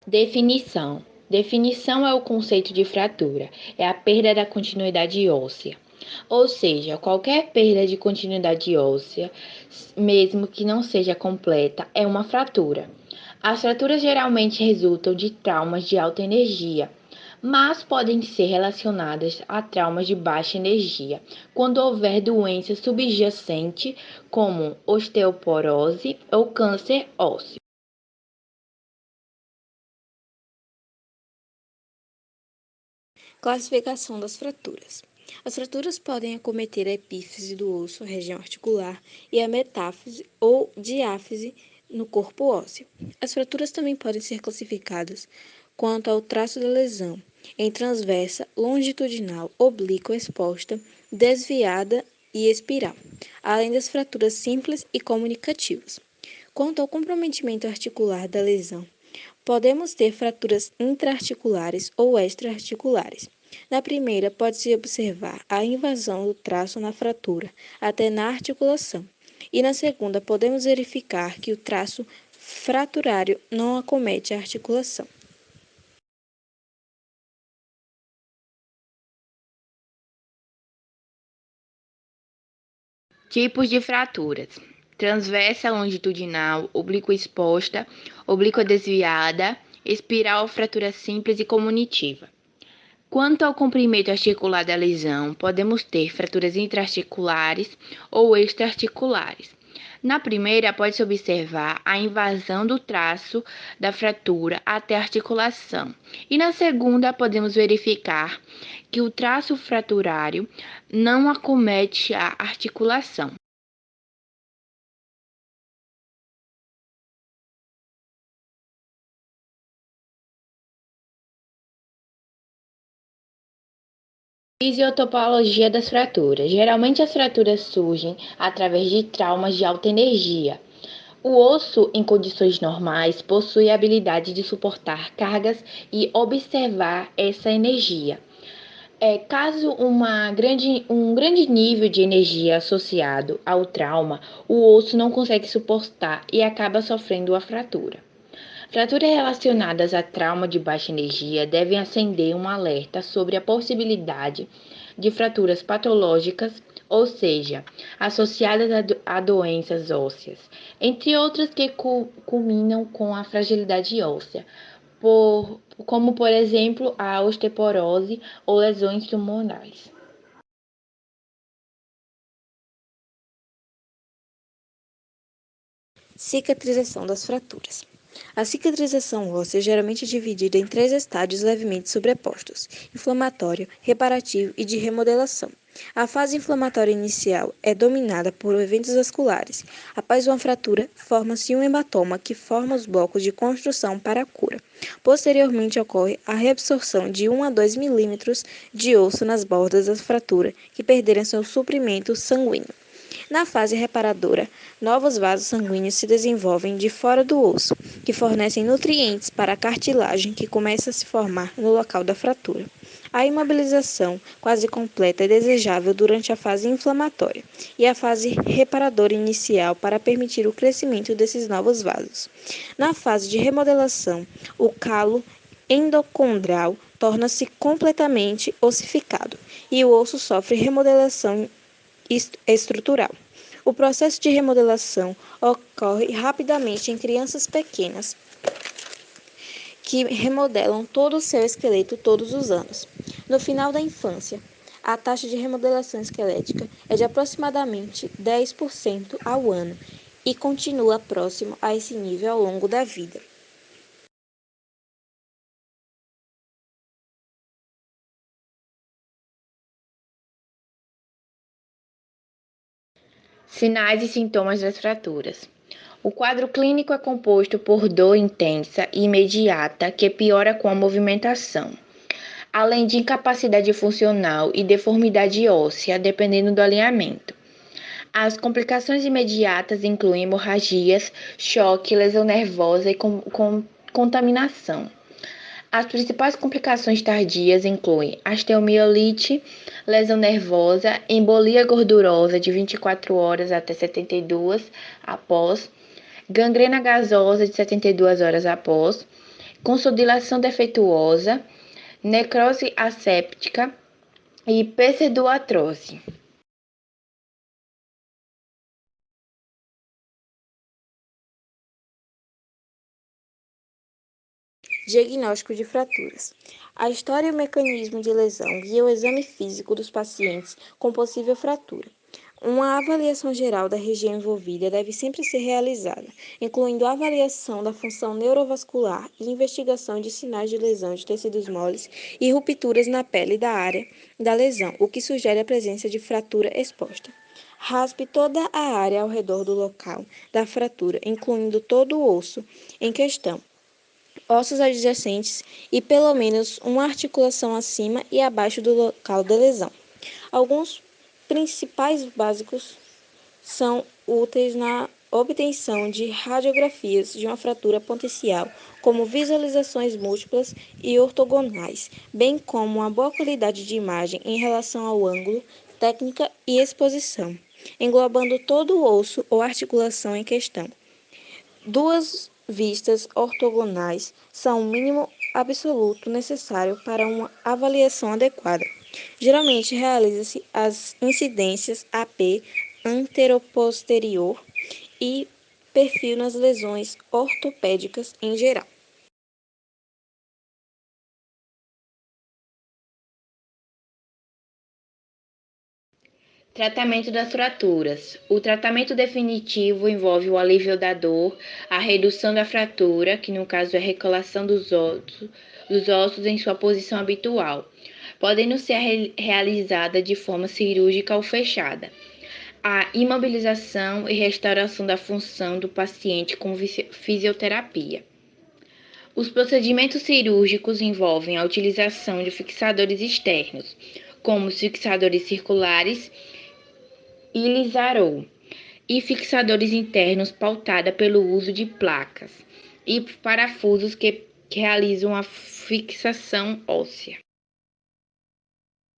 Definição. Definição é o conceito de fratura, é a perda da continuidade óssea. Ou seja, qualquer perda de continuidade óssea, mesmo que não seja completa, é uma fratura. As fraturas geralmente resultam de traumas de alta energia, mas podem ser relacionadas a traumas de baixa energia, quando houver doença subjacente, como osteoporose ou câncer ósseo. Classificação das fraturas. As fraturas podem acometer a epífise do osso, a região articular, e a metáfise ou diáfise no corpo ósseo. As fraturas também podem ser classificadas quanto ao traço da lesão, em transversa, longitudinal, oblíqua, exposta, desviada e espiral, além das fraturas simples e comunicativas. Quanto ao comprometimento articular da lesão, podemos ter fraturas intraarticulares ou extraarticulares. Na primeira, pode-se observar a invasão do traço na fratura até na articulação. E na segunda, podemos verificar que o traço fraturário não acomete a articulação. Tipos de fraturas: transversa longitudinal, oblíqua exposta, oblíqua desviada, espiral, fratura simples e comunitiva. Quanto ao comprimento articular da lesão, podemos ter fraturas intraarticulares ou extraarticulares. Na primeira, pode-se observar a invasão do traço da fratura até a articulação. E na segunda, podemos verificar que o traço fraturário não acomete a articulação. Fisiotopologia das fraturas. Geralmente as fraturas surgem através de traumas de alta energia. O osso, em condições normais, possui a habilidade de suportar cargas e observar essa energia. Caso um grande nível de energia associado ao trauma, o osso não consegue suportar e acaba sofrendo a fratura. Fraturas relacionadas a trauma de baixa energia devem acender um alerta sobre a possibilidade de fraturas patológicas, ou seja, associadas a doenças ósseas, entre outras que culminam com a fragilidade óssea, como por exemplo a osteoporose ou lesões tumorais. Cicatrização das fraturas. A cicatrização óssea é geralmente dividida em 3 estádios levemente sobrepostos: inflamatório, reparativo e de remodelação. A fase inflamatória inicial é dominada por eventos vasculares. Após uma fratura, forma-se um hematoma que forma os blocos de construção para a cura. Posteriormente ocorre a reabsorção de 1 a 2 milímetros de osso nas bordas da fratura que perderam seu suprimento sanguíneo. Na fase reparadora, novos vasos sanguíneos se desenvolvem de fora do osso, que fornecem nutrientes para a cartilagem que começa a se formar no local da fratura. A imobilização quase completa é desejável durante a fase inflamatória e a fase reparadora inicial para permitir o crescimento desses novos vasos. Na fase de remodelação, o calo endocondral torna-se completamente ossificado e o osso sofre remodelação estrutural. O processo de remodelação ocorre rapidamente em crianças pequenas, que remodelam todo o seu esqueleto todos os anos. No final da infância, a taxa de remodelação esquelética é de aproximadamente 10% ao ano e continua próximo a esse nível ao longo da vida. Sinais e sintomas das fraturas. O quadro clínico é composto por dor intensa e imediata que piora com a movimentação, além de incapacidade funcional e deformidade óssea, dependendo do alinhamento. As complicações imediatas incluem hemorragias, choque, lesão nervosa e contaminação. As principais complicações tardias incluem osteomielite, lesão nervosa, embolia gordurosa de 24 horas até 72 após, gangrena gasosa de 72 horas após, consolidação defeituosa, necrose asséptica e pseudoartrose. Diagnóstico de fraturas. A história e o mecanismo de lesão guia o exame físico dos pacientes com possível fratura. Uma avaliação geral da região envolvida deve sempre ser realizada, incluindo a avaliação da função neurovascular e investigação de sinais de lesão de tecidos moles e rupturas na pele da área da lesão, o que sugere a presença de fratura exposta. Raspe toda a área ao redor do local da fratura, incluindo todo o osso em questão, ossos adjacentes e pelo menos uma articulação acima e abaixo do local da lesão. Alguns principais básicos são úteis na obtenção de radiografias de uma fratura potencial, como visualizações múltiplas e ortogonais, bem como uma boa qualidade de imagem em relação ao ângulo, técnica e exposição, englobando todo o osso ou articulação em questão. Duas vistas ortogonais são o mínimo absoluto necessário para uma avaliação adequada. Geralmente realiza-se as incidências AP anteroposterior e perfil nas lesões ortopédicas em geral. Tratamento das fraturas. O tratamento definitivo envolve o alívio da dor, a redução da fratura, que no caso é a recolação dos ossos em sua posição habitual, podendo ser realizada de forma cirúrgica ou fechada. A imobilização e restauração da função do paciente com fisioterapia. Os procedimentos cirúrgicos envolvem a utilização de fixadores externos, como os fixadores circulares e Lisarou, e fixadores internos pautada pelo uso de placas e parafusos que realizam a fixação óssea.